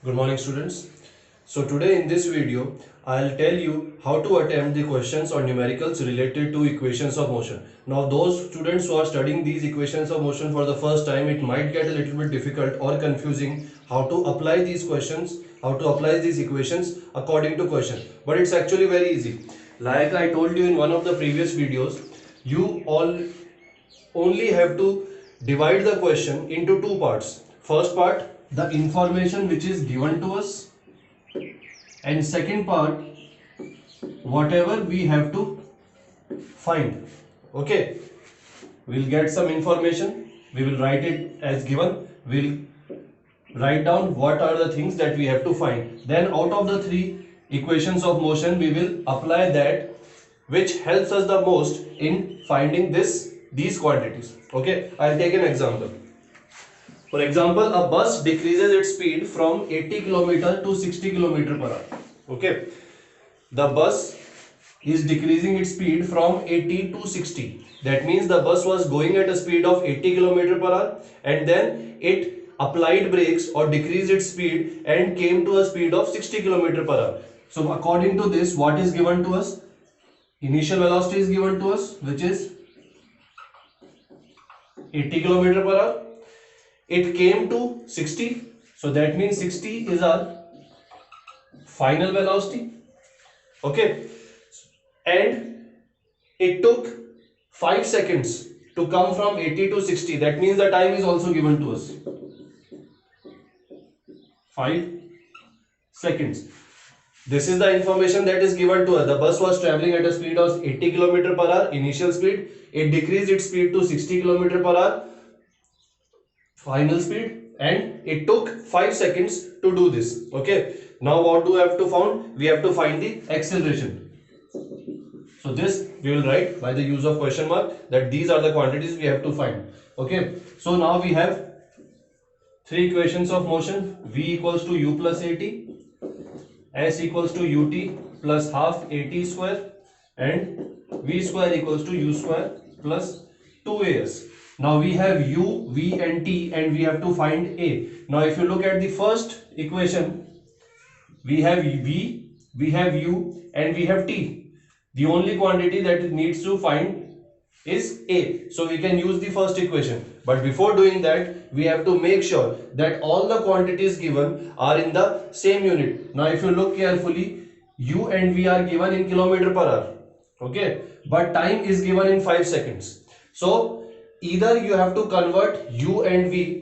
Good morning, students. So today in this video, I'll tell you how to attempt the questions or numericals related to equations of motion. Now those students who are studying these equations of motion for the first time, it might get a little bit difficult or confusing how to apply these questions, how to apply these equations according to question. But it's actually very easy. Like I told you in one of the previous videos, you all only have to divide the question into two parts. First part, the information which is given to us, and second part, whatever we have to find. Okay, we'll get some information, we will write it as given, we'll write down what are the things that we have to find. Then out of the three equations of motion, we will apply that which helps us the most in finding these quantities. Okay, I'll take an example. For example, a bus decreases its speed from 80 km to 60 km per hour. Okay, the bus is decreasing its speed from 80 to 60. That means the bus was going at a speed of 80 km per hour, and then it applied brakes or decreased its speed and came to a speed of 60 km per hour. So according to this, what is given to us? Initial velocity is given to us, which is 80 km per hour. It came to 60, so that means 60 is our final velocity. Okay, and it took 5 seconds to come from 80 to 60. That means the time is also given to us, 5 seconds. This is the information that is given to us. The bus was traveling at a speed of 80 km per hour, initial speed. It decreased its speed to 60 km per hour, final speed, and it took 5 seconds to do this. Okay, now what do we have to find? We have to find the acceleration. So this we will write by the use of question mark, that these are the quantities we have to find. Okay, so now we have three equations of motion: v equals to u plus at, s equals to ut plus half at square, and v square equals to u square plus 2as. Now we have u, v and t, and we have to find a. Now if you look at the first equation, we have v, we have u, and we have t. The only quantity that it needs to find is a. So we can use the first equation. But before doing that, we have to make sure that all the quantities given are in the same unit. Now if you look carefully, u and v are given in kilometer per hour. Okay, but time is given in 5 seconds. So either you have to convert u and v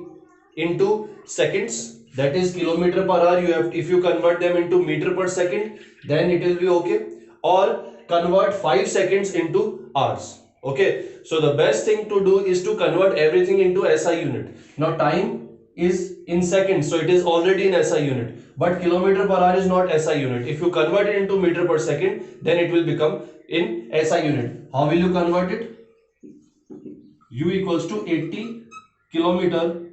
into seconds, that is kilometer per hour. You have, if you convert them into meter per second, then it will be okay, or convert 5 seconds into hours. Okay, so the best thing to do is to convert everything into SI unit. Now time is in seconds, so it is already in SI unit, but kilometer per hour is not SI unit. If you convert it into meter per second, then it will become in SI unit. How will you convert it? U equals to 80 kilometer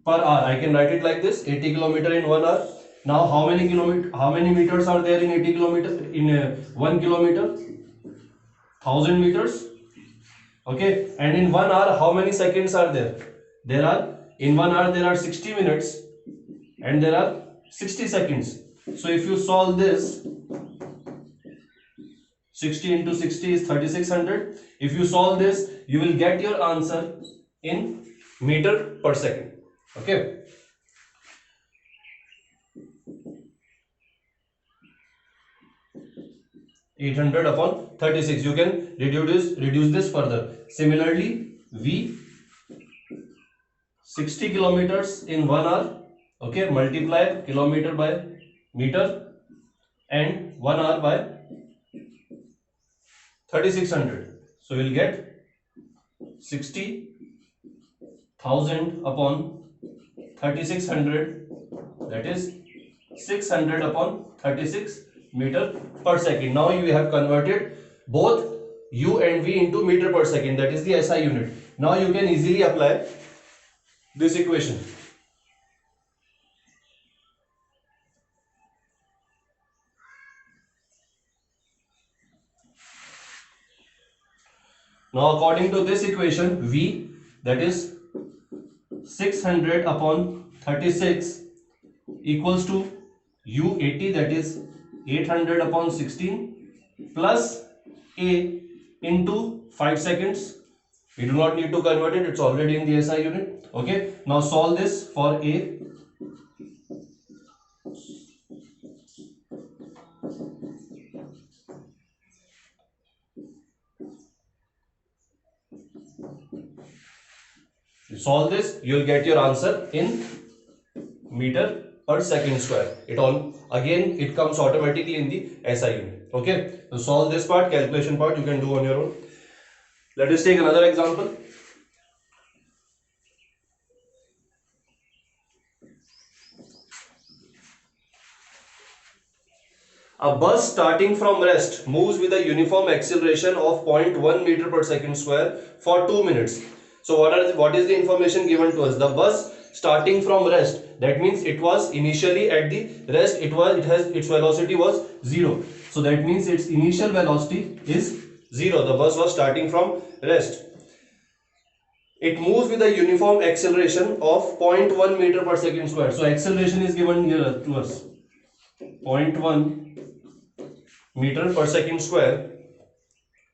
per hour. I can write it like this: 80 kilometer in 1 hour. Now how many meters are there in 80 kilometer in 1 kilometer? 1000 meters. Okay, and in 1 hour how many seconds are there? There are, in 1 hour there are 60 minutes and there are 60 seconds. So if you solve this, 60 into 60 is 3600. If you solve this, you will get your answer in meter per second. Okay, (800 upon 36). You can reduce this further. Similarly, v, 60 kilometers in 1 hour. Okay, multiply kilometer by meter and 1 hour by 3600. So we'll get 60,000 upon 3600, that is 600 upon 36 meter per second. Now you have converted both u and v into meter per second, that is the SI unit. Now you can easily apply this equation. Now according to this equation, v, that is 600 upon 36 equals to U80, that is 800 upon 16 plus A into 5 seconds. We do not need to convert it, it's already in the SI unit. Okay, now solve this for A. Solve this, you will get your answer in meter per second square. It all again it comes automatically in the SI unit. Okay, so solve this part, calculation part you can do on your own. Let us take another example. A bus starting from rest moves with a uniform acceleration of 0.1 meter per second square for 2 minutes. So what is the information given to us? The bus starting from rest, that means it was initially at the rest, its velocity was 0. So that means its initial velocity is 0. The bus was starting from rest. It moves with a uniform acceleration of 0.1 meter per second square. So acceleration is given here to us, 0.1 meter per second square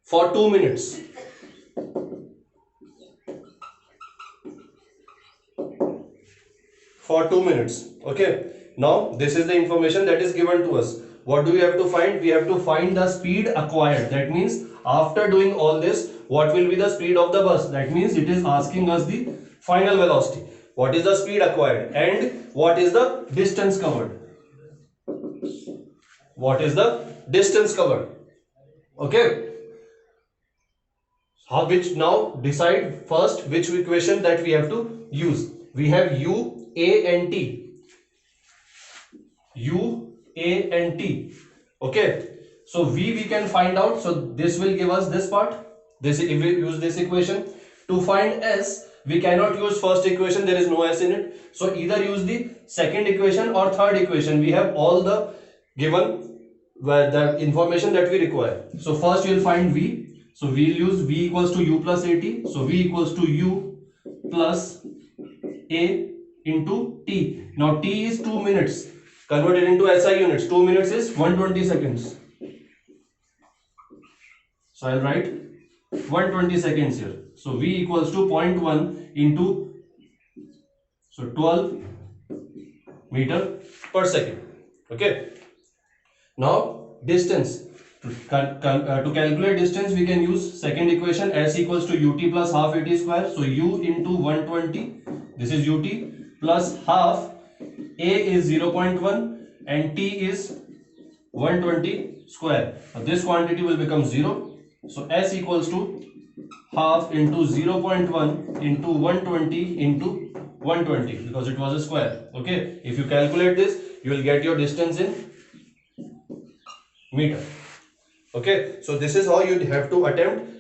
for 2 minutes. For 2 minutes. Okay. Now this is the information that is given to us. What do we have to find? We have to find the speed acquired. That means after doing all this, what will be the speed of the bus? That means it is asking us the final velocity. What is the speed acquired and what is the distance covered? What is the distance covered? Okay. Which now decide first which equation that we have to use. We have U, A and T. U, A and T. Okay. So V we can find out. So this will give us this part. This, if we use this equation. To find S, we cannot use first equation. There is no S in it. So either use the second equation or third equation. We have all the given the information that we require. So first you will find V. So we will use V equals to U plus AT. So V equals to U plus A into T. Now T is 2 minutes. Converted into SI units. 2 minutes is 120 seconds. So I will write 120 seconds here. So V equals to 0.1 into 12 meter per second. Okay. Now distance. To calculate distance, we can use second equation, S equals to ut plus half at square. So u into 120, this is ut plus half. A is 0.1 and t is 120 square. Now this quantity will become 0. So S equals to half into 0.1 into 120 into 120 because it was a square. Okay. If you calculate this, you will get your distance in meter. Okay, so this is how you have to attempt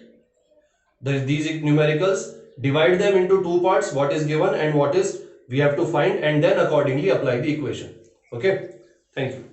these numericals. Divide them into two parts, what is given and what is we have to find, and then accordingly apply the equation. Okay, thank you.